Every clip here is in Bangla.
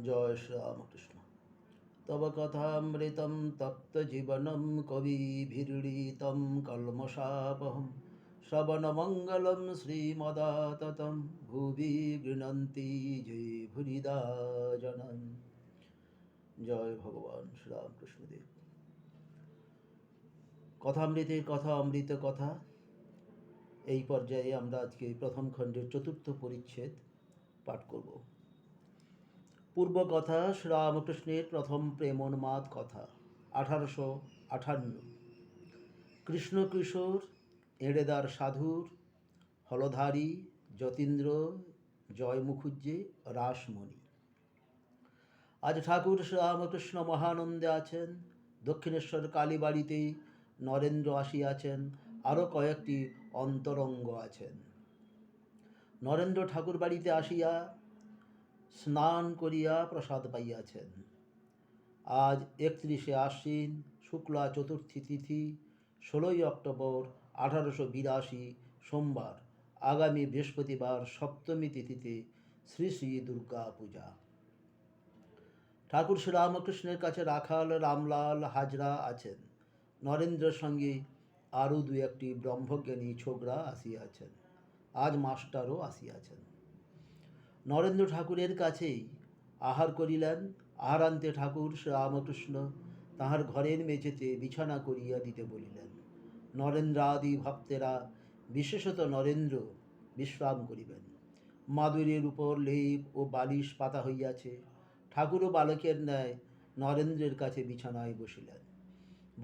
জয় শ্রীরামকৃষ্ণ। তব কথামৃতম তপ্তজীবনম কবিভিরীড়িতম কল্মষাপহম শ্রবণমঙ্গলম শ্রীমদাততম ভুবি গৃণন্তি যে ভুরিদা জনন। জয় ভগবান শ্রীরামকৃষ্ণদেব। কথামৃতের কথা, অমৃত কথা। এই পর্যায়ে আমরা আজকে প্রথম খণ্ডের চতুর্থ পরিচ্ছেদ পাঠ করব। পূর্ব কথা শ্রীরামকৃষ্ণের প্রথম প্রেমোন্মাদ কথা 1858। কৃষ্ণ কিশোর এড়েদার সাধুর হলধারী যতীন্দ্র জয় মুখুজ্জে রাসমণি। আজ ঠাকুর শ্রীরামকৃষ্ণ মহানন্দে আছেন। দক্ষিণেশ্বর কালীবাড়িতে নরেন্দ্র আসিয়াছেন, আরও কয়েকটি অন্তরঙ্গ আছেন। নরেন্দ্র ঠাকুর বাড়িতে আসিয়া স্নান করিয়া প্রসাদ পাইয়াছেন। আজ 31শে আশ্বিন শুক্লা চতুর্থী তিথি 16ই অক্টোবর 1882 সোমবার। আগামী বৃহস্পতিবার সপ্তমী তিথিতে শ্রী শ্রী দুর্গা পূজা। ঠাকুর শ্রীরামকৃষ্ণের কাছে রাখাল রামলাল হাজরা আছেন। নরেন্দ্রের সঙ্গে আরও দু একটি ব্রহ্মজ্ঞানী ছোকরা আসিয়াছেন। আজ মাস্টারও আসিয়াছেন। নরেন্দ্র ঠাকুরের কাছেই আহার করিলেন। আহারান্তে ঠাকুর শ্রীরামকৃষ্ণ তাহার ঘরের মেঝেতে বিছানা করিয়া দিতে বলিলেন। নরেন্দ্রাদি ভক্তেরা, বিশেষত নরেন্দ্র, বিশ্রাম করিবেন। মাদুরের উপর লেপ ও বালিশ পাতা হইয়াছে। ঠাকুরও বালকের ন্যায় নরেন্দ্রের কাছে বিছানায় বসিলেন।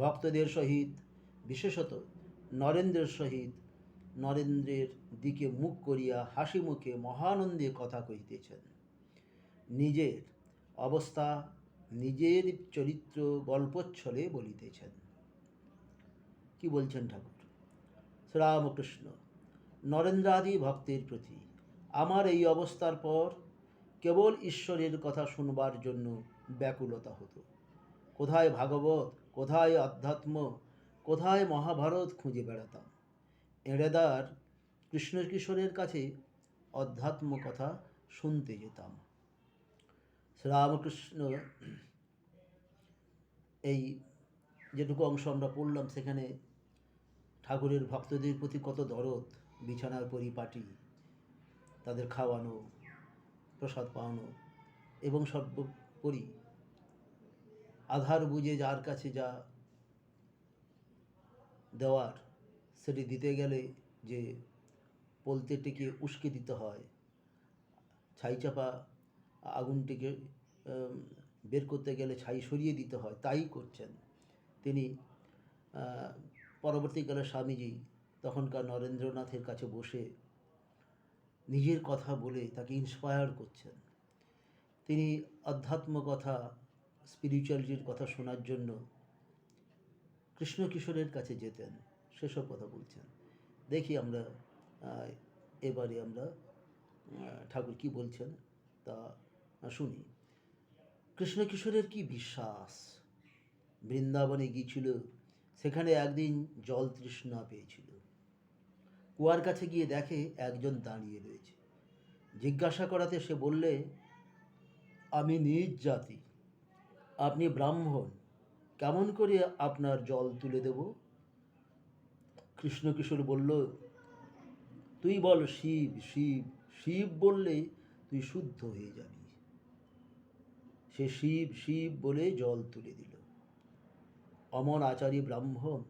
ভক্তদের সহিত, বিশেষত নরেন্দ্রের সহিত নরেন্দ্রের দিকে মুখ করিয়া হাসি মুখে মহানন্দে কথা কহিতেছেন। নিজের অবস্থা, নিজের চরিত্র গল্পচ্ছলে বলিতেছেন। কি বলছেন ঠাকুর? শ্রীরামকৃষ্ণ নরেন্দ্রাদি ভক্তের প্রতি, আমার এই অবস্থার পর কেবল ঈশ্বরের কথা শুনবার জন্য ব্যাকুলতা হতো। কোথায় ভাগবত, কোথায় আধ্যাত্ম, কোথায় মহাভারত খুঁজে বেড়াতাম। এড়েদার কৃষ্ণকিশোরের কাছে অধ্যাত্ম কথা শুনতে যেতাম। শ্রীরামকৃষ্ণ এই যেটুকু অংশ আমরা পড়লাম, সেখানে ঠাকুরের ভক্তদের প্রতি কত দরদ, বিছানার পরিপাটি, তাদের খাওয়ানো, প্রসাদ পাওয়ানো, এবং সর্বোপরি আধার বুঝে যার কাছে যা দেওয়ার, সেটি দিতে গেলে যে পোলতেটিকে উস্কে দিতে হয়, ছাই চাপা আগুনটিকে বের করতে গেলে ছাই সরিয়ে দিতে হয়, তাই করছেন তিনি। পরবর্তীকালে স্বামীজি তখনকার নরেন্দ্রনাথের কাছে বসে নিজের কথা বলে তাকে ইন্সপায়ার করছেন। তিনি অধ্যাত্ম কথা, স্পিরিচুয়ালিটির কথা শোনার জন্য কৃষ্ণ কিশোরের কাছে যেতেন, সেসব কথা বলছেন। দেখি আমরা এবারে আমরা ঠাকুর কি বলছেন তা শুনি। কৃষ্ণ কিশোরের কি বিশ্বাস! বৃন্দাবনে গিয়েছিল, সেখানে একদিন জল তৃষ্ণা পেয়েছিল। কুয়ার কাছে গিয়ে দেখে একজন দাঁড়িয়ে রয়েছে। জিজ্ঞাসা করাতে সে বললে, আমি নিজ জাতি, আপনি ব্রাহ্মণ, কেমন করে আপনার জল তুলে দেব? কৃষ্ণ কিশোর বলল, তুই বল শিব শিব, শিব বললে তুই শুদ্ধ হয়ে যাবি। সে শিব শিব বলে জল তুলে দিল। অমন আচারী ব্রাহ্মণ,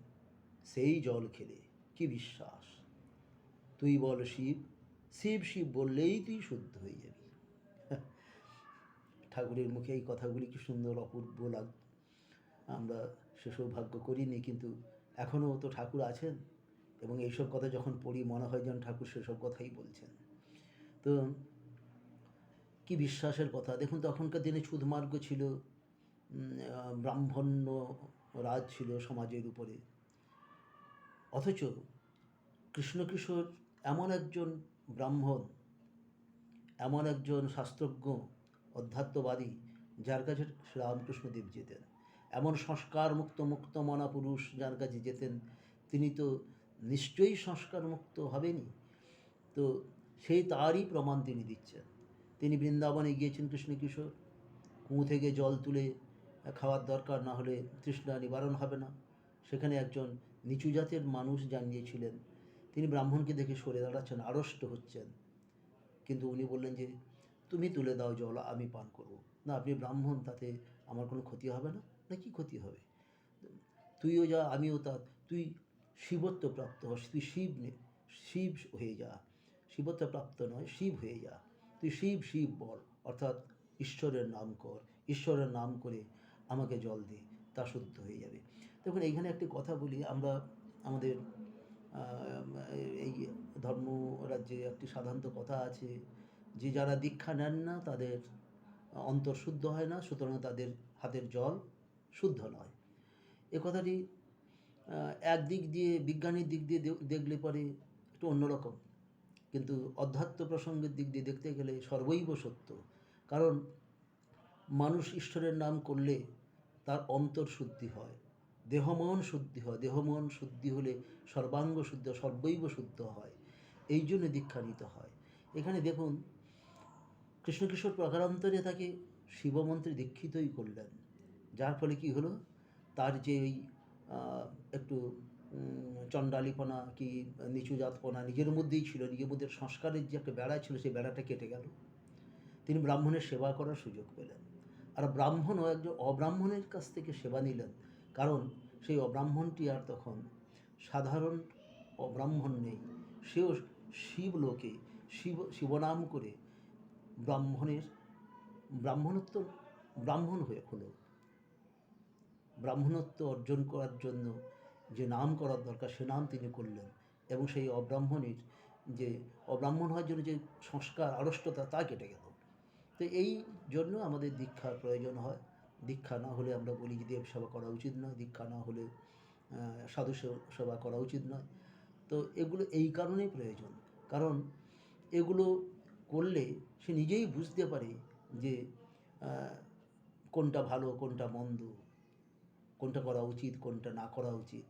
সেই জল খেলে। কি বিশ্বাস! তুই বল শিব, শিব শিব বললেই তুই শুদ্ধ হয়ে যাবি। ঠাকুরের মুখে এই কথাগুলি কি সুন্দর, অপূর্ব লাগ। আমরা সে সৌভাগ্য করিনি, কিন্তু এখনও তো ঠাকুর আছেন, এবং এইসব কথা যখন পড়ি মনে হয় যেন ঠাকুর সেসব কথাই বলছেন। তো কি বিশ্বাসের কথা! দেখুন, তখনকার দিনে ছুধমার্গ ছিল, ব্রাহ্মণ্য রাজ ছিল সমাজের উপরে। অথচ কৃষ্ণকিশোর এমন একজন ব্রাহ্মণ, এমন একজন শাস্ত্রজ্ঞ, অধ্যাত্মবাদী, যার কাছে শ্রীরামকৃষ্ণদেব যেতেন। এমন সংস্কার মুক্ত মুক্তমনা পুরুষ যার কাছে যেতেন, তিনি তো নিশ্চয়ই সংস্কার মুক্ত হবেনই। তো সেই তারই প্রমাণ তিনি দিচ্ছেন। তিনি বৃন্দাবনে গিয়েছেন কৃষ্ণকিশোর, কুয়ো থেকে জল তুলে খাওয়ার দরকার, না হলে তৃষ্ণা নিবারণ হবে না। সেখানে একজন নিচু জাতের মানুষ জানিয়েছিলেন, তিনি ব্রাহ্মণকে দেখে সরে দাঁড়াচ্ছেন, আড়ষ্ট হচ্ছেন, কিন্তু উনি বললেন যে তুমি তুলে দাও জল, আমি পান করব। না, আপনি ব্রাহ্মণ, তাতে আমার কোনো ক্ষতি হবে না। না, কি ক্ষতি হবে? তুইও যা, আমিও তা। তুই শিবত্ব প্রাপ্ত হস, তুই শিব হয়ে যা। শিবত্ব প্রাপ্ত নয়, শিব হয়ে যা। তুই শিব শিব বল, অর্থাৎ ঈশ্বরের নাম কর, ঈশ্বরের নাম করে আমাকে জল দে, তা শুদ্ধ হয়ে যাবে। দেখুন, এইখানে একটি কথা বলি, আমরা আমাদের এই ধর্ম রাজ্যে একটি সাধারণত কথা আছে যে যারা দীক্ষা নেন না তাদের অন্তর শুদ্ধ হয় না, সুতরাং তাদের হাতের জল শুদ্ধ নয়। এ কথাটি একদিক দিয়ে, বিজ্ঞানের দিক দিয়ে দেখলে পরে একটু অন্যরকম, কিন্তু অধ্যাত্ম প্রসঙ্গের দিক দিয়ে দেখতে গেলে সর্বৈব সত্য। কারণ মানুষ ঈশ্বরের নাম করলে তার অন্তর শুদ্ধি হয়, দেহমন শুদ্ধি হয়, দেহমন শুদ্ধি হলে সর্বাঙ্গ শুদ্ধ, সর্বৈব শুদ্ধ হয়। এই জন্য দীক্ষা নিতে হয়। এখানে দেখুন, কৃষ্ণকিশোর প্রকারান্তরে তাকে শিবমন্ত্রে দীক্ষিতই করলেন, যার ফলে কি হলো, তার যে ওই একটু চণ্ডালিপনা কি নিচু জাতপনা নিজের মধ্যেই ছিল, নিজের মধ্যে সংস্কারের যে একটা বেড়া ছিল, সেই বেড়াটা কেটে গেল। তিনি ব্রাহ্মণের সেবা করার সুযোগ পেলেন। আর ব্রাহ্মণও একজন অব্রাহ্মণের কাছ থেকে সেবা নিলেন, কারণ সেই অব্রাহ্মণটি আর তখন সাধারণ অব্রাহ্মণ নেই, সেও শিবলোকে শিবনাম করে ব্রাহ্মণত্ব ব্রাহ্মণ হলো। ব্রাহ্মণত্ব অর্জন করার জন্য যে নাম করার দরকার, সে নাম তিনি করলেন, এবং সেই অব্রাহ্মণ হওয়ার জন্য যে সংস্কার আড়ষ্টতা, তা কেটে গেল। তো এই জন্য আমাদের দীক্ষার প্রয়োজন হয়। দীক্ষা না হলে আমরা বলি যে দেব সেবা করা উচিত নয়, দীক্ষা না হলে সাধু সেবা করা উচিত নয়। তো এগুলো এই কারণেই প্রয়োজন, কারণ এগুলো করলে সে নিজেই বুঝতে পারে যে কোনটা ভালো, কোনটা মন্দ, কোনটা করা উচিত, কোনটা না করা উচিত।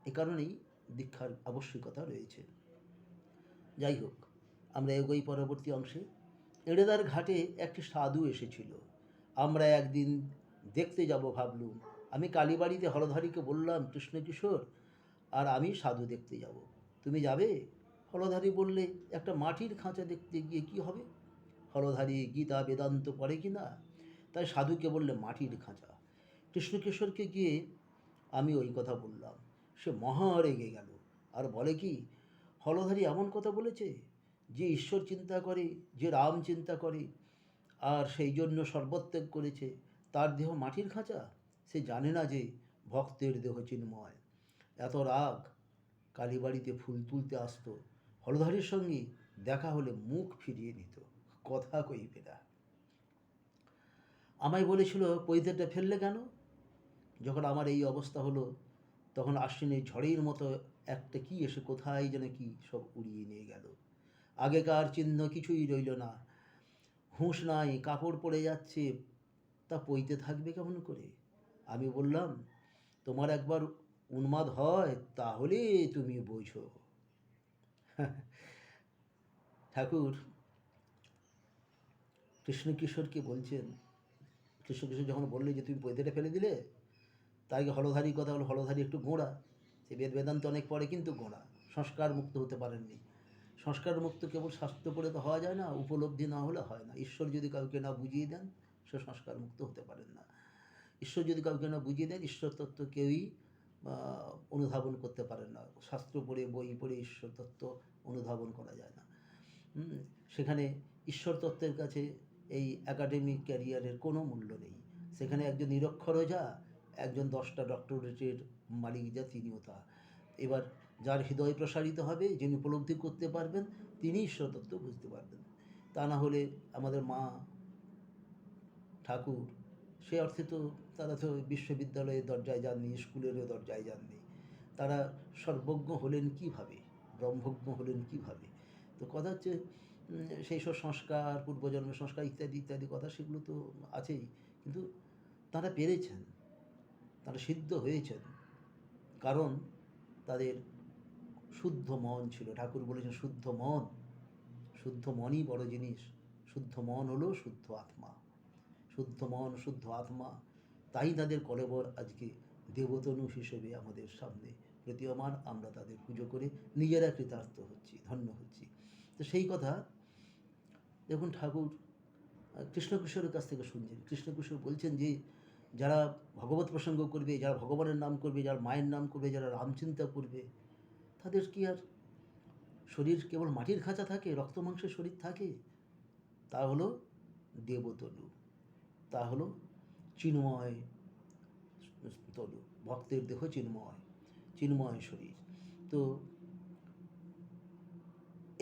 এ কারণেই দীক্ষার আবশ্যকতা রয়েছে। যাই হোক, আমরা এগোই পরবর্তী অংশে। এড়েদার ঘাটে একটি সাধু এসেছিল, আমরা একদিন দেখতে যাব ভাবলুম। আমি কালীবাড়িতে হলধারীকে বললাম, কৃষ্ণকিশোর আর আমি সাধু দেখতে যাব, তুমি যাবে? হলধারী বললে, একটা মাটির খাঁচা দেখতে গিয়ে কি হবে? হলধারী গীতা বেদান্ত পড়ে কি না? তাই সাধুকে বললে মাটির খাঁচা। কৃষ্ণকিশোরকে গিয়ে আমি ওই কথা বললাম, সে মহা রেগে গেল, আর বলে কি, হলধারী এমন কথা বলেছে, যে ঈশ্বর চিন্তা করে, যে রাম চিন্তা করে, আর সেই জন্য সর্বত্যাগ করেছে, তার দেহ মাটির খাঁচা? সে জানে না যে ভক্তের দেহ চিন্ময়। এত রাগ, কালীবাড়িতে ফুল তুলতে আসতো, হলধারীর সঙ্গে দেখা হলে মুখ ফিরিয়ে নিত, কথা কইবে না। আমায় বলেছিল, পৈতেটা ফেললে কেন? যখন আমার এই অবস্থা হলো, তখন আশ্বিনের ঝড়ের মতো একটা কি এসে কোথায় যেন কি সব উড়িয়ে নিয়ে গেল। আগেকার চিহ্ন কিছুই রইল না, হুঁশ নাই, কাপড় পড়ে যাচ্ছে, তা পইতে থাকবে কেমন করে? আমি বললাম, তোমার একবার উন্মাদ হয় তাহলে তুমি বোঝো। ঠাকুর কৃষ্ণকিশোরকে বলছেন, কৃষ্ণকিশোর যখন বললে যে তুমি পৈতেটা ফেলে দিলে, তার আগে হলধারীর কথা হলো, হলধারী একটু গোঁড়া, সে বেদান্ত অনেক পড়ে কিন্তু গোঁড়া, সংস্কার মুক্ত হতে পারেননি। সংস্কার মুক্ত কেবল শাস্ত্র পড়ে তো হওয়া যায় না, উপলব্ধি না হলে হয় না। ঈশ্বর যদি কাউকে না বুঝিয়ে দেন, সে সংস্কার মুক্ত হতে পারেন না। ঈশ্বর যদি কাউকে না বুঝিয়ে দেন, ঈশ্বর তত্ত্ব কেউই অনুধাবন করতে পারেন না। শাস্ত্র পড়ে, বই পড়ে ঈশ্বর তত্ত্ব অনুধাবন করা যায় না। সেখানে ঈশ্বর তত্ত্বের কাছে এই একাডেমিক ক্যারিয়ারের কোনো মূল্য নেই। সেখানে একজন নিরক্ষরও যা, একজন 10টা ডক্টরেটের মালিক যা, তিনিও তা। এবার যার হৃদয় প্রসারিত হবে, যিনি উপলব্ধি করতে পারবেন, তিনি ঈশ্বর তত্ত্ব বুঝতে পারবেন। তা না হলে আমাদের মা ঠাকুর, সে অর্থে তো তারা তো বিশ্ববিদ্যালয়ের দরজায় যাননি, স্কুলেরও দরজায় যাননি। তারা সর্বজ্ঞ হলেন কীভাবে, ব্রহ্মজ্ঞ হলেন কীভাবে? তো কথা হচ্ছে, সেই সব সংস্কার, পূর্বজন্মের সংস্কার ইত্যাদি ইত্যাদি কথা, সেগুলো তো আছেই, কিন্তু তারা পেরেছেন, তারা সিদ্ধ হয়েছেন, কারণ তাদের শুদ্ধ মন ছিল। ঠাকুর বলেছেন, শুদ্ধ মন, শুদ্ধ মনই বড় জিনিস, শুদ্ধ মন হলো শুদ্ধ আত্মা। শুদ্ধ মন, শুদ্ধ আত্মা, তাই তাদের কলেবর আজকে দেবতনু হিসেবে আমাদের সামনে প্রতীয়মান। আমরা তাদের পুজো করে নিজেরা কৃতার্থ হচ্ছি, ধন্য হচ্ছি। তো সেই কথা দেখুন ঠাকুর কৃষ্ণকিশোরের কাছ থেকে শুনছেন। কৃষ্ণকিশোর বলছেন যে যারা ভগবত প্রসঙ্গ করবে, যারা ভগবানের নাম করবে, যারা মায়ের নাম করবে, যারা রামচিন্তা করবে, তাদের কি আর শরীর কেবল মাটির খাঁচা থাকে, রক্ত মাংসের শরীর থাকে? তা হলো দেবতনু, তা হলো চিন্ময় তনু, ভক্তের দেহ চিন্ময়, চিন্ময় শরীর। তো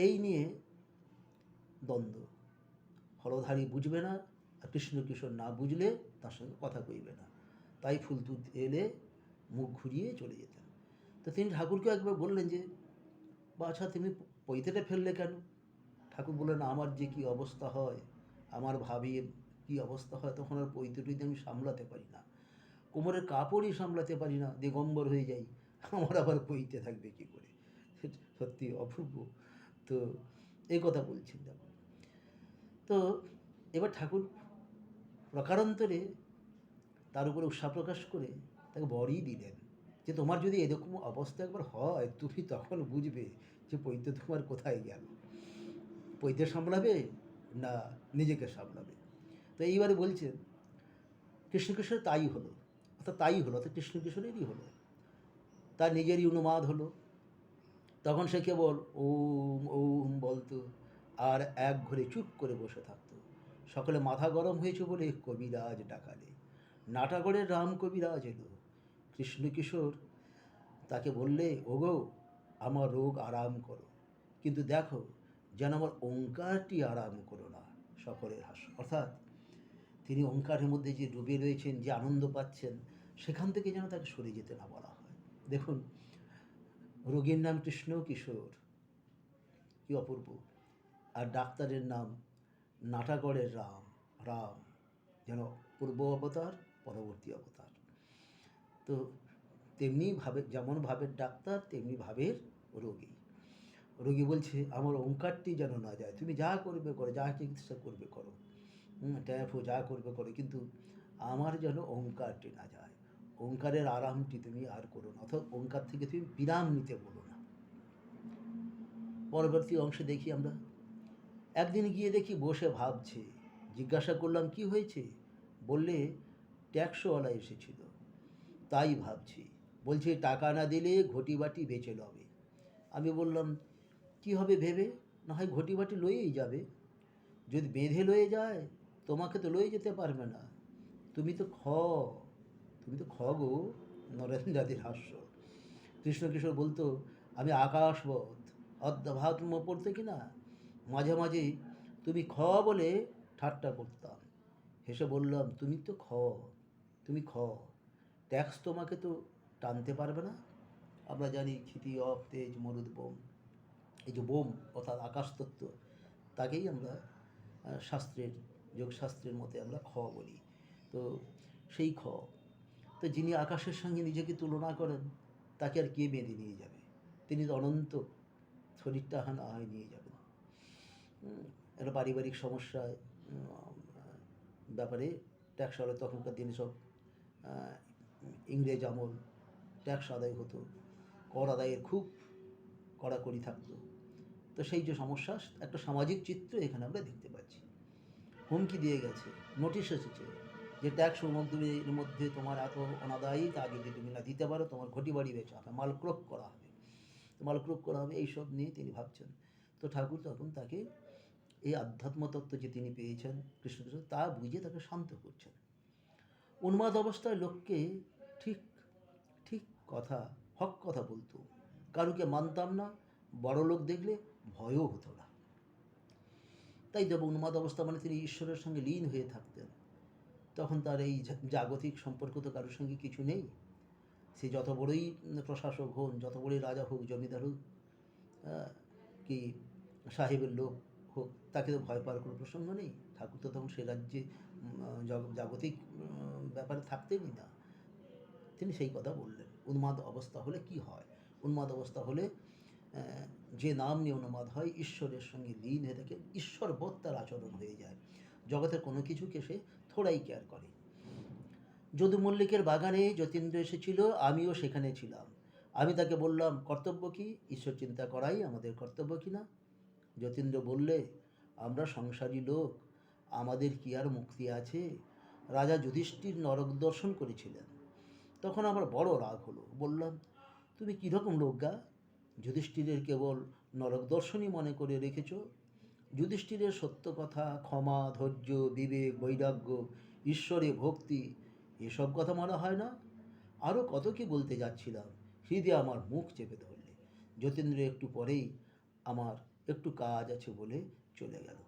এই নিয়ে দ্বন্দ্ব। হলধারী বুঝবে না, আর কৃষ্ণকিশোর না বুঝলে তার সঙ্গে কথা কইবে না, তাই ফুল দুধ এলে মুখ ঘুরিয়ে চলে যেতেন। তো তিনি ঠাকুরকে একবার বললেন যে আচ্ছা তুমি পৈতেটা ফেললে কেন? ঠাকুর বললেন আমার যে কি অবস্থা হয়, আমার ভাবির কি অবস্থা হয়, তখন আর পৈতেটুইতে আমি সামলাতে পারি না, কোমরের কাপড়ই সামলাতে পারি না, দিগম্বর হয়ে যাই, আমার আবার পৈতে থাকবে কি করে? সত্যি অপূর্ব। তো এই কথা বলছেন ঠাকুর। তো এবার ঠাকুর প্রকারান্তরে তার উপরে উৎসাহ প্রকাশ করে তাকে বরই দিলেন যে তোমার যদি এরকম অবস্থা একবার হয়, তুমি তখন বুঝবে যে পৈতে তোমার কোথায় গেল, পৈতে সামলাবে না নিজেকে সামলাবে। তো এইবারে বলছেন কৃষ্ণকিশোর তাই হলো, অর্থাৎ কৃষ্ণকিশোরেরই হলো, তার নিজেরই অনুমাদ হলো। তখন সে কেবল ওম ওম বলতো আর এক ঘরে চুপ করে বসে থাকতো। সকলে মাথা গরম হয়েছে বলে কবিরাজ ডাকালে। নাটাগড়ের রাম কবিরাজ এলো। কৃষ্ণকিশোর তাকে বললে ওগো আমার রোগ আরাম করো, কিন্তু দেখো যেন আমার ওঙ্কারটি আরাম করো না। সকলের হাস্য, অর্থাৎ তিনি ওঙ্কারের মধ্যে যে ডুবে রয়েছেন, যে আনন্দ পাচ্ছেন, সেখান থেকে যেন তাকে সরে যেতে না বলা হয়। দেখুন রোগীর নাম কৃষ্ণ কিশোর, কি অপূর্ব, আর ডাক্তারের নাম নাটাগড়ের রাম। রাম যেন পূর্ব অবতার, পরবর্তী অবতার। তো তেমনি ভাবে, যেমন ভাবের ডাক্তার তেমনি ভাবের রোগী। রোগী বলছে আমার ওঙ্কারটি যেন না যায়, তুমি যা করবে করো, যা চিকিৎসা করবে করো, ট্যাফও যা করবে করো, কিন্তু আমার যেন ওঙ্কারটি না যায়, ওঙ্কারের আরামটি তুমি আর করো না, অর্থাৎ ওঙ্কার থেকে তুমি বিরাম নিতে বলো না। পরবর্তী অংশে দেখি আমরা, একদিন গিয়ে দেখি বসে ভাবছে। জিজ্ঞাসা করলাম কি হয়েছে? বললে ট্যাক্সওয়ালা এসেছিল, তাই ভাবছি। বলছে টাকা না দিলে ঘটি বাটি বেচে লবে। আমি বললাম কি হবে ভেবে, না হয় ঘটি বাটি লয়েই যাবে, যদি বেঁধে লয়ে যায় তোমাকে তো লয়ে যেতে পারবে না, তুমি তো খ গো। নরেন্দ্রাদির হাস্য। কৃষ্ণকিশোর বলতো আমি আকাশবৎ অর্ধভাত্ম পড়তে কিনা মাঝে মাঝে তুমি খ বলে ঠাট্টা করতাম। হেসে বললাম তুমি খ, ট্যাক্স তোমাকে তো টানতে পারবে না। আমরা জানি ক্ষিতি অফ তেজ মরুদ বোম, এই যে বোম অর্থাৎ আকাশতত্ত্ব, তাকেই আমরা শাস্ত্রের, যোগশাস্ত্রের মতে আমরা খ বলি। তো সেই খ, তো যিনি আকাশের সঙ্গে নিজেকে তুলনা করেন তাকে আর কে বেঁধে নিয়ে যাবে? তিনি তো অনন্ত, শরীরটা না হয় নিয়ে যাবেন। একটা পারিবারিক সমস্যায় ব্যাপারে ট্যাক্স আদায়, তখনকার দিনে সব ইংরেজ আমল, ট্যাক্স আদায় হতো, কর আদায়ের খুব কড়াকড়ি থাকতো। তো সেই যে সমস্যা, একটা সামাজিক চিত্র এখানে আমরা দেখতে পাচ্ছি। হুমকি দিয়ে গেছে, নোটিশ এসেছে যে ট্যাক্স সামগ্রীর মধ্যে তোমার এত অনাদায়ী, তা যদি তুমি না দিতে পারো তোমার ঘটি বাড়ি বেচা হবে, মালক্রোক করা হবে, এইসব নিয়ে তিনি ভাবছেন। তো ঠাকুর তখন তাকে এই আধ্যাত্মতত্ত্ব যে তিনি পেয়েছেন কৃষ্ণকৃষ্ণ, তা বুঝে তাকে শান্ত করছেন। উন্মাদ অবস্থায় লোককে ঠিক ঠিক কথা, হক কথা বলতো, কারুকে মানতাম না, বড় লোক দেখলে ভয়ও হতো না। তাই দেব উন্মাদ অবস্থা মানে তিনি ঈশ্বরের সঙ্গে লীন হয়ে থাকতেন। তখন তার এই জাগতিক সম্পর্ক তো কারোর সঙ্গে কিছু নেই। সে যত বড়ই প্রশাসক হন, যত বড়ই রাজা হোক, জমিদার হোক, কি সাহেবের লোক হোক, তাকে তো ভয় পাওয়ার কোনো প্রসঙ্গ নেই। ঠাকুর তো তখন সে রাজ্যে জাগতিক ব্যাপারে থাকতেনই না। তিনি সেই কথা বললেন, উন্মাদ অবস্থা হলে কি হয়। উন্মাদ অবস্থা হলে যে নাম নিয়ে উন্মাদ হয়, ঈশ্বরের সঙ্গে লীন হয়ে থাকে, ঈশ্বরবোধ তার আচরণ হয়ে যায়। জগতের কোনো কিছুকে সে থোড়াই কেয়ার করে। যদু মল্লিকের বাগানে যতীন্দ্র এসেছিল, আমিও সেখানে ছিলাম। আমি তাকে বললাম, কর্তব্য কি? ঈশ্বর চিন্তা করাই আমাদের কর্তব্য কি না? যতীন্দ্র বললে, আমরা সংসারী লোক, আমাদের কি আর মুক্তি আছে? রাজা যুধিষ্ঠির নরক দর্শন করেছিলেন। তখন আমার বড় রাগ হলো। বললাম, তুমি কীরকম লোক গা? যুধিষ্ঠিরের কেবল নরক দর্শনই মনে করে রেখেছ? যুধিষ্ঠিরের সত্য কথা, ক্ষমা, ধৈর্য, বিবেক, বৈরাগ্য, ঈশ্বরে ভক্তি, এসব কথা মনে হয় না? আরও কত কি বলতে যাচ্ছিলাম, হৃদয়ে আমার মুখ চেপে ধরলে। যতীন্দ্র একটু পরেই আমার একটু কাজ আছে বলে চলে গেল।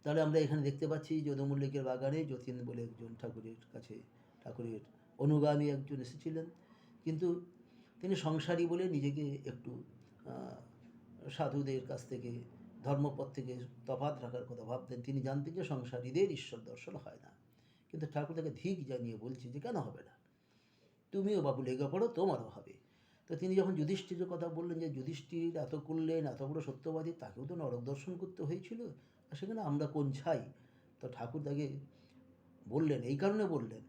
তাহলে আমরা এখানে দেখতে পাচ্ছি যদু মল্লিকের বাগানে যতীন বলে একজন ঠাকুরের কাছে, ঠাকুরের অনুগামী একজন এসেছিলেন, কিন্তু তিনি সংসারী বলে নিজেকে একটু সাধুদের কাছ থেকে, ধর্মপথ থেকে তফাৎ রাখার কথা ভাবতেন। তিনি জানতেন যে সংসারীদের ঈশ্বর দর্শন হয় না, কিন্তু ঠাকুর তাকে ধিক জানিয়ে বলছে যে কেন হবে না, তুমিও বাবু লেগে পড়ো, তোমারও হবে। তো তিনি যখন যুধিষ্ঠিরের কথা বললেন যে যুধিষ্ঠির এত করলেন, এত বড় সত্যবাদী, তাকেও তো নরক দর্শন করতে হয়েছিল, আর সেখানে আমরা কোন ছাই? তো ঠাকুর তাকে বললেন, এই কারণে বললেন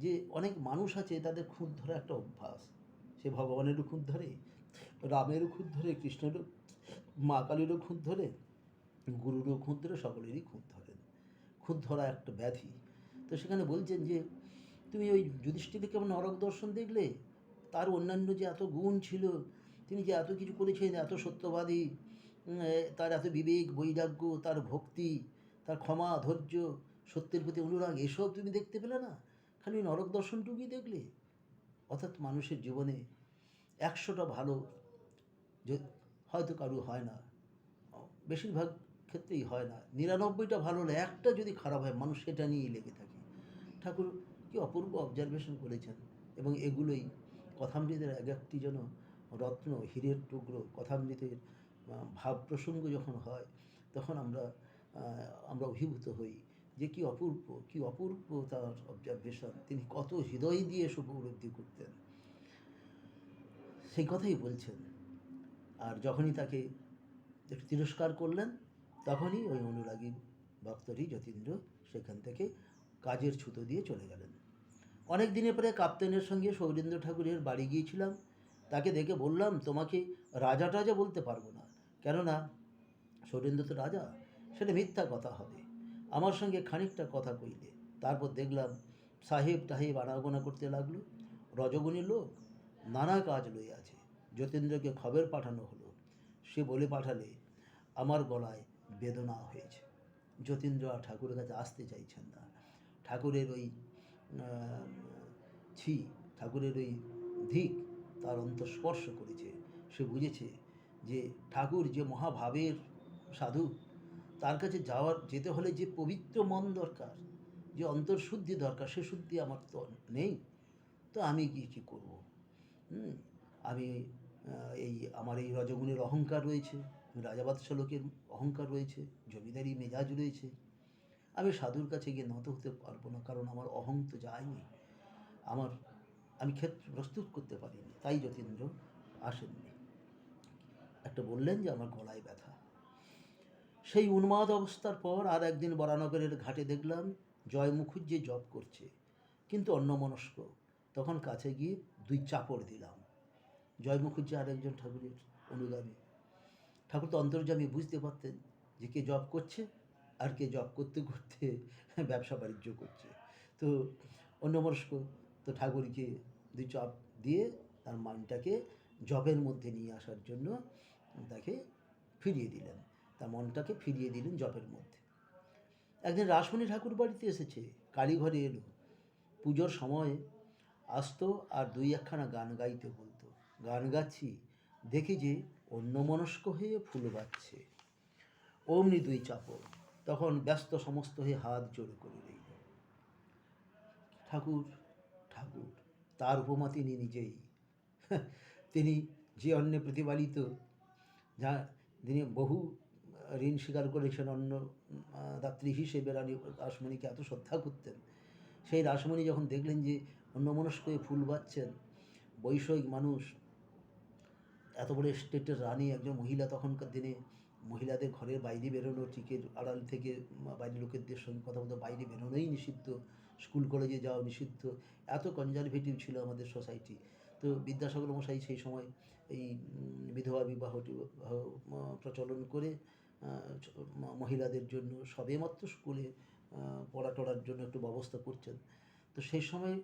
যে অনেক মানুষ আছে তাদের খুঁত ধরা একটা অভ্যাস, সে ভগবানেরও খুঁত ধরে, রামেরও খুঁত ধরে, কৃষ্ণেরও, মা কালীরও খুঁত ধরে, গুরুরও খুঁত ধরে, সকলেরই খুঁত ধরেন। খুঁত ধরা একটা ব্যাধি। তো সেখানে বলছেন যে তুমি ওই যুধিষ্ঠিরকে কেমন নরক দর্শন দেখলে? তার অন্যান্য যে এত গুণ ছিল, তিনি যে এত কিছু করেছেন, এত সত্যবাদী, তার এত বিবেক, বৈরাগ্য, তার ভক্তি, তার ক্ষমা, ধৈর্য, সত্যের প্রতি অনুরাগ, এসব তুমি দেখতে পেলে না, খালি নরক দর্শনটুকুই দেখলে? অর্থাৎ মানুষের জীবনে 100টা ভালো হয়তো কারু হয় না, বেশিরভাগ ক্ষেত্রেই হয় না, 99টা ভালো হলে একটা যদি খারাপ হয়, মানুষ সেটা নিয়েই লেগে থাকে। ঠাকুর কি অপূর্ব অবজারভেশন করেছেন, এবং এগুলোই কথামৃতের এক একটি যেন রত্ন, হীরের টুকরো। কথামৃতের ভাব প্রসঙ্গ যখন হয়, তখন আমরা অভিভূত হই যে কি অপূর্ব, কি অপূর্ব তার অবজারভেশন, তিনি কত হৃদয় দিয়ে এসব উপলব্ধি করতেন, সেই কথাই বলছেন। আর যখনই তাকে একটু তিরস্কার করলেন, তখনই ওই অনুরাগী ভক্তটি যতীন্দ্র সেখান থেকে কাজের ছুতো দিয়ে চলে গেলেন। অনেক দিনের পরে কাপ্তেনের সঙ্গে সৌরেন্দ্র ঠাকুরের বাড়ি গিয়েছিলাম। তাকে দেখে বললাম, তোমাকে রাজা টাজা বলতে পারবো না, কেননা সৌরেন্দ্র তো রাজা, সেটা মিথ্যা কথা হবে। আমার সঙ্গে খানিকটা কথা কইলে, তারপর দেখলাম সাহেব টাহেব আনাগোনা করতে লাগলো। রজগুণী লোক, নানা কাজ লই আছে। যতীন্দ্রকে খবর পাঠানো হলো। সে বলে পাঠালে, আমার গলায় বেদনা হয়েছে। যতীন্দ্র আর ঠাকুরের কাছে আসতে চাইছেন না। ঠাকুরের ওই ছি, ঠাকুরের ওই ধিক তার অন্তঃস্পর্শ করেছে। সে বুঝেছে যে ঠাকুর যে মহাভাবের সাধু, তার কাছে যেতে হলে যে পবিত্র মন দরকার, যে অন্তর্শুদ্ধি দরকার, সে শুদ্ধি আমার তো নেই। তো আমি কি করব? আমি আমার এই রজগুণের অহংকার রয়েছে, রাজাবাদশাহ লোকের অহংকার রয়েছে, জমিদারি মেজাজ রয়েছে। আমি সাধুর কাছে গিয়ে নত হতে পারবো না, কারণ আমার অহং তো যায়নি, আমি ক্ষেত্র প্রস্তুত করতে পারিনি। তাই যতীন্দ্র আসেননি। একটা বললেন যে আমার গলায় ব্যথা। সেই উন্মাদ অবস্থার পর আর একদিন বরানগরের ঘাটে দেখলাম জয় মুখুজ্জে জপ করছে, কিন্তু অন্যমনস্ক। তখন কাছে গিয়ে 2 চাপড় দিলাম। জয় মুখুজ্জে আর একজন ঠাকুরের অনুগামী। ঠাকুর তো অন্তর্যামী, বুঝতে পারতেন যে কে জপ করছে আর কে জপ করতে করতে ব্যবসা বাণিজ্য করছে। তো অন্যমনস্ক, তো ঠাকুরকে 2 চাপ দিয়ে তার মাইন্ডটাকে জপের মধ্যে নিয়ে আসার জন্য তাকে ফিরিয়ে দিলেন, তার মনটাকে ফিরিয়ে দিলেন জপের মধ্যে। একদিন রাসমণি ঠাকুর বাড়িতে এসেছে, কালীঘরে এলো। পুজোর সময় আসতো আর 2-1খানা গান গাইতে বলতো। গান গাচ্ছি, দেখি যে অন্যমনস্ক হয়ে ফুল বাজছে। অমনি 2 চাপড়। তখন ব্যস্ত সমস্ত হয়ে হাত জোড় করে রইল। ঠাকুর, ঠাকুর, তার উপমা তিনি নিজেই। তিনি যে অন্নে প্রতিপালিত, যা তিনি বহু ঋণ স্বীকার করেছেন, অন্য দাত্রী হিসেবে রানী রাসমণিকে এত শ্রদ্ধা করতেন। সেই রাসমণি যখন দেখলেন যে অন্যমনস্ক হয়ে ফুল বাজছেন, বৈষয়িক মানুষ, এত বড় স্টেটের রানী, একজন মহিলা তখনকার দিনে মহিলাদের ঘরের বাইরে বেরোনো, টিকের আড়াল থেকে বাইরের লোকেদের সঙ্গে কথা বলতে, বাইরে বেরোনোই নিষিদ্ধ, স্কুল কলেজে যাওয়া নিষিদ্ধ। এত কনজারভেটিভ ছিল আমাদের সোসাইটি। তো বিদ্যাসাগর মশাই সেই সময় এই বিধবা বিবাহটি প্রচলন করে মহিলাদের জন্য সবেমাত্র স্কুলে পড়া টড়ার জন্য একটু ব্যবস্থা করছেন। তো সেই সময়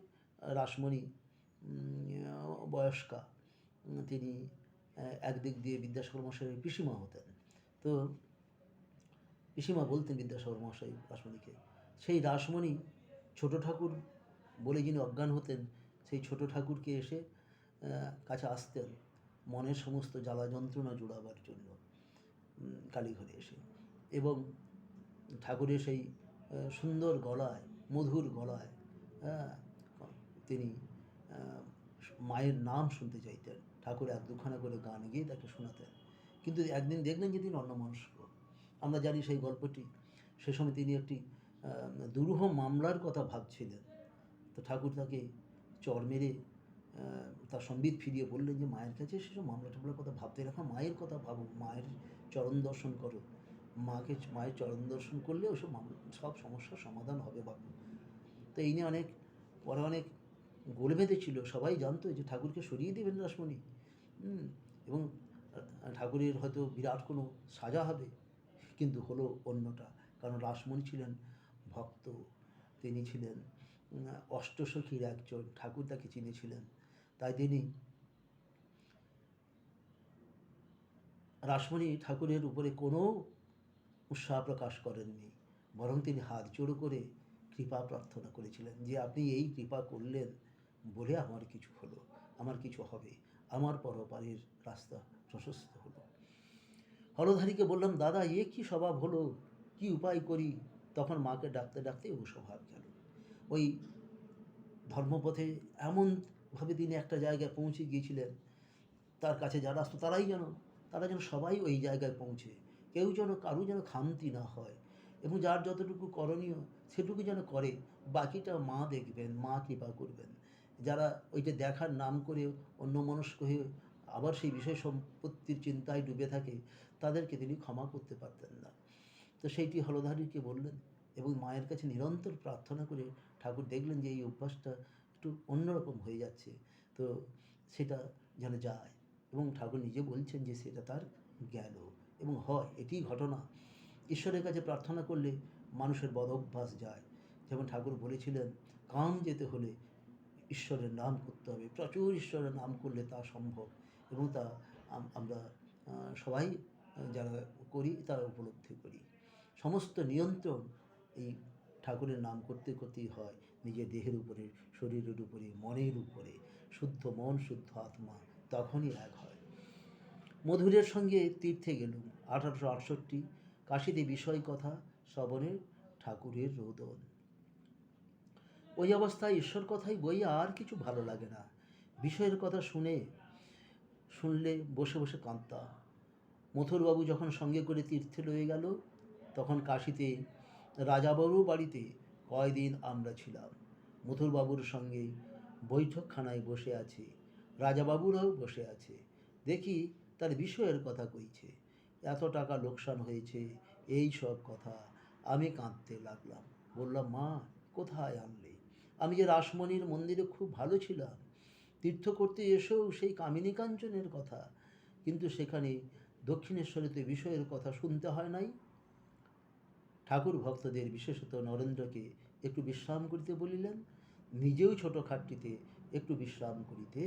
রাসমণি বয়স্কা, তিনি একদিক দিয়ে বিদ্যাসাগর মশাইয়ের পিসিমা হতেন। তো পিসিমা বলতেন বিদ্যাসাগর মশাই রাসমণিকে। সেই রাসমণি ছোট ঠাকুর বলে যিনি অজ্ঞান হতেন, সেই ছোট ঠাকুরকে এসে কাছে আসতেন মনের সমস্ত জ্বালা যন্ত্রণা জোড়াবার জন্য কালীঘরে এসে। এবং ঠাকুরের সেই সুন্দর গলায়, মধুর গলায় তিনি মায়ের নাম শুনতে চাইতেন। ঠাকুর এক দুখানা করে গান গিয়ে তাকে শোনাতেন। কিন্তু একদিন দেখলেন যে তিনি অন্যমনস্ক। আমরা জানি সেই গল্পটি। সে সময় তিনি একটি দুরূহ মামলার কথা ভাবছিলেন। তো ঠাকুর তাকে চড় মেরে তার সম্বিত ফিরিয়ে বললেন যে মায়ের কাছে সেসব মামলা টামলার কথা ভাবতে রাখা, মায়ের কথা ভাবো, মায়ের চরণ দর্শন করো, মায়ের চরণ দর্শন করলে ওসব সব সমস্যার সমাধান হবে বাবু। তো এই নিয়ে অনেক গোলমেলে ছিল। সবাই জানতো যে ঠাকুরকে সরিয়ে দেবেন রাসমণি, এবং ঠাকুরের হয়তো বিরাট কোনো সাজা হবে। কিন্তু হলো অন্যটা। কারণ রাসমণি ছিলেন ভক্ত, তিনি ছিলেন অষ্টসখীর একজন, ঠাকুর তাকে চিনেছিলেন। তাই তিনি রাসমণি ঠাকুরের উপরে কোনো উৎসাহ প্রকাশ করেননি, বরং তিনি হাত জোড়ো করে কৃপা প্রার্থনা করেছিলেন যে আপনি এই কৃপা করলেন বলে আমার কিছু হলো, আমার কিছু হবে, আমার পরপারের রাস্তা প্রশস্ত হলো। হলধারীকে বললাম, দাদা এ কি স্বভাব হলো, কি উপায় করি? তখন মাকে ডাকতে ডাকতে ও স্বভাব গেল। ওই ধর্মপথে এমনভাবে তিনি একটা জায়গায় পৌঁছে গিয়েছিলেন, তার কাছে যারা আসতো তারা যেন সবাই ওই জায়গায় পৌঁছে, কেউ যেন কারো যেন খামতি না হয়, এবং যার যতটুকু করণীয় সেটুকু যেন করে, বাকিটা মা দেখবেন, মা কৃপা করবেন। যারা ওইটা দেখার নাম করে অন্যমনস্ক হয়ে আবার সেই বিষয় সম্পত্তির চিন্তায় ডুবে থাকে, তাদেরকে তিনি ক্ষমা করতে পারতেন না। তো সেইটি হলধারীকে বললেন, এবং মায়ের কাছে নিরন্তর প্রার্থনা করে ঠাকুর দেখলেন যে এই অভ্যাসটা একটু অন্যরকম হয়ে যাচ্ছে, তো সেটা যেন যায়। এবং ঠাকুর নিজে বলছেন যে সেটা তার গেল, এবং হয়, এটিই ঘটনা। ঈশ্বরের কাছে প্রার্থনা করলে মানুষের বদ অভ্যাস যায়। যেমন ঠাকুর বলেছিলেন, কাম যেতে হলে ঈশ্বরের নাম করতে হবে, প্রচুর ঈশ্বরের নাম করলে তা সম্ভব, এবং তা আমরা সবাই যারা করি তারা উপলব্ধি করি। সমস্ত নিয়ন্ত্রণ এই ঠাকুরের নাম করতে করতেই হয়, নিজের দেহের উপরে, শরীরের উপরে, মনের উপরে। শুদ্ধ মন, শুদ্ধ আত্মা, তখনই এক হয়। মধুরের সঙ্গে তীর্থে গেলুম। 1868, কাশীতে বিষয় কথা শ্রবণে ঠাকুরের রোদন। ওই অবস্থায় ঈশ্বর কথাই বই, আর কিছু ভালো লাগে না। বিষয়ের কথা শুনলে বসে বসে কাঁদতাম। মথুরবাবু যখন সঙ্গে করে তীর্থে লয়ে গেল, তখন কাশীতে রাজাবাবুর বাড়িতে কয়দিন আমরা ছিলাম। মথুরবাবুর সঙ্গে বৈঠকখানায় বসে আছে, রাজাবাবুরাও বসে আছে। দেখি তার বিষয়ের কথা কইছে, এত টাকা লোকসান হয়েছে, এই সব কথা। আমি কাঁদতে লাগলাম। বললাম, মা কোথায় আনলে? আমি যে রাসমণির মন্দিরে খুব ভালো ছিলাম, তীর্থ করতে এসেও সেই কামিনী কাঞ্চনের কথা, কিন্তু সেখানে দক্ষিণেশ্বরেতে বিষয়ের কথা শুনতে হয় নাই। ঠাকুর ভক্তদের, বিশেষত নরেন্দ্রকে একটু বিশ্রাম করিতে বলিলেন, নিজেও ছোট খাটটিতে একটু বিশ্রাম করিতে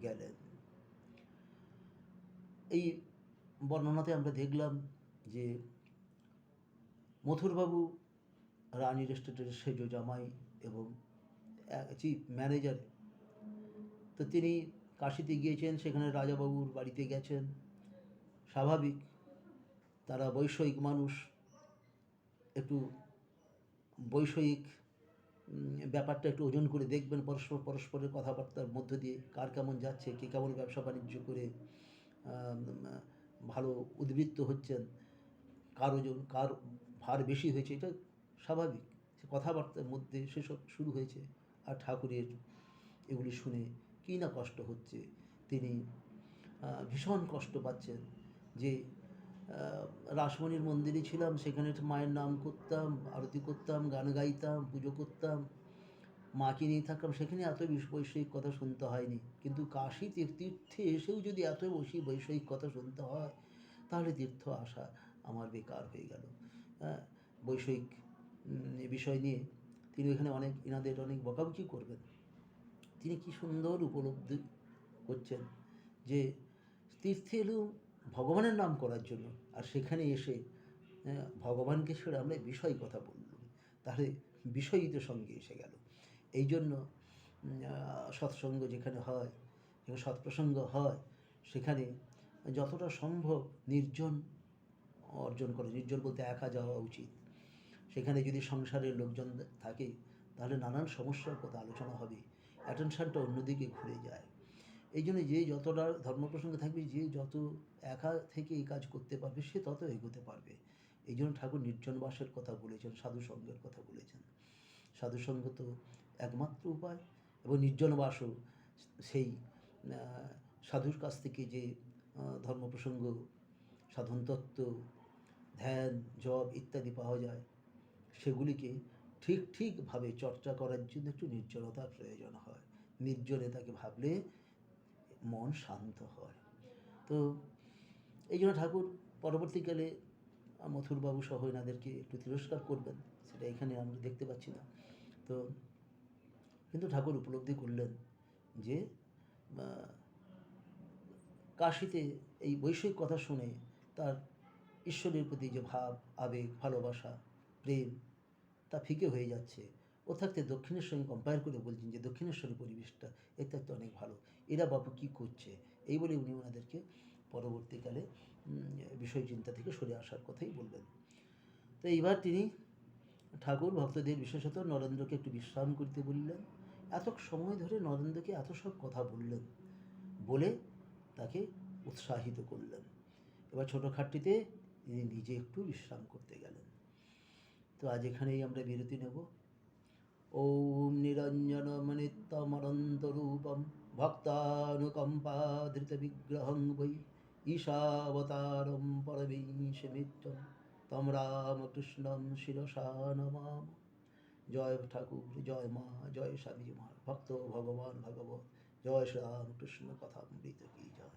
গেলেন। এই বর্ণনাতে আমরা দেখলাম যে মথুরবাবু রানীর এস্টেটের সেজ জামাই এবং চিফ ম্যানেজার। তো তিনি কাশীতে গিয়েছেন, সেখানে রাজাবাবুর বাড়িতে গেছেন। স্বাভাবিক, তারা বৈষয়িক মানুষ, একটু বৈষয়িক ব্যাপারটা একটু ওজন করে দেখবেন, পরস্পরের কথাবার্তার মধ্য দিয়ে কার কেমন যাচ্ছে, কে কেমন ব্যবসা বাণিজ্য করে ভালো উদ্বৃত্ত হচ্ছেন, কার ভার বেশি হয়েছে, এটা স্বাভাবিক। সে কথাবার্তার মধ্যে সেসব শুরু হয়েছে। আর ঠাকুরের এগুলি শুনে কী না কষ্ট হচ্ছে, তিনি ভীষণ কষ্ট পাচ্ছেন যে রাসমণির মন্দিরে ছিলাম, সেখানে মায়ের নাম করতাম, আরতি করতাম, গান গাইতাম, পুজো করতাম, মাকে নিয়ে থাকতাম, সেখানে এত বৈষয়িক কথা শুনতে হয়নি। কিন্তু কাশী তীর্থে এসেও যদি এত বৈষয়িক কথা শুনতে হয়, তাহলে তীর্থ আসা আমার বেকার হয়ে গেল। হ্যাঁ, বৈষয়িক বিষয় নিয়ে তিনি এখানে এনাদের অনেক বকাবকি করবেন। তিনি কি সুন্দর উপলব্ধি করছেন যে তীর্থে এলেও ভগবানের নাম করার জন্য, আর সেখানে এসে ভগবানকে ছেড়ে আমরা বিষয় কথা বললাম, তাহলে বিষয়ই তো সঙ্গে এসে গেল। এই জন্য সৎসঙ্গ যেখানে হয়, যেখানে সৎপ্রসঙ্গ হয়, সেখানে যতটা সম্ভব নির্জন অর্জন করে। নির্জন বলতে একা যাওয়া উচিত। সেখানে যদি সংসারের লোকজন থাকে, তাহলে নানান সমস্যার কথা আলোচনা হবে, অ্যাটেনশনটা অন্যদিকে ঘুরে যায়। এই জন্য যে যতটা ধর্ম প্রসঙ্গে থাকবে, যে যত একা থেকে এই কাজ করতে পারবে, সে তত এগোতে পারবে। এই জন্য ঠাকুর নির্জনবাসের কথা বলেছেন, সাধুসঙ্গের কথা বলেছেন। সাধুসঙ্গ তো একমাত্র উপায়, এবং নির্জনবাসও সেই সাধুর কাছ থেকে যে ধর্ম প্রসঙ্গ, সাধনতত্ত্ব, ধ্যান, জপ ইত্যাদি পাওয়া যায়, সেগুলিকে ঠিকভাবে চর্চা করার জন্য একটু নির্জনতার প্রয়োজন হয়। নির্জনে তাকে ভাবলে মন শান্ত হয়। তো এই জন্য ঠাকুর পরবর্তীকালে মথুরবাবু সহ এনাদেরকে একটু তিরস্কার করবেন, সেটা এখানে আমরা দেখতে পাচ্ছি না। তো কিন্তু ঠাকুর উপলব্ধি করলেন যে কাশীতে এই বৈষয়িক কথা শুনে তার ঈশ্বরের প্রতি যে ভাব, আবেগ, ভালোবাসা, প্রেম, তা ফিকে হয়ে যাচ্ছে। ও থাকতে দক্ষিণের সঙ্গে কম্পেয়ার করে বলছেন যে দক্ষিণেশ্বরের পরিবেশটা এর থাকতে অনেক ভালো, এরা বাবু কী করছে, এই বলে উনি ওনাদেরকে পরবর্তীকালে বিষয় চিন্তা থেকে সরে আসার কথাই বলবেন। তো এইবার তিনি ঠাকুর ভক্তদের, বিশেষত নরেন্দ্রকে একটু বিশ্রাম করতে বললেন। এত সময় ধরে নরেন্দ্রকে এত সব কথা বললেন, বলে তাকে উৎসাহিত করলেন। এবার ছোটো খাটটিতে তিনি নিজে একটু বিশ্রাম করতে গেলেন। তো আজ এখানেই আমরা বিরতি নেব। ওম নিরঞ্জনমনিত্যমনন্তরূপম ভক্তানুকম্পাধৃতবিগ্রহং বৈ ঈশাবতারং পরমেশমিত্যং তম রামকৃষ্ণং শিরসা নমাম। জয় ঠাকুর, জয় মা, জয় স্বামীজি মহারাজ, ভক্ত ভগবান ভাগবত, জয় শ্রী রামকৃষ্ণ কথামৃত কি জয়।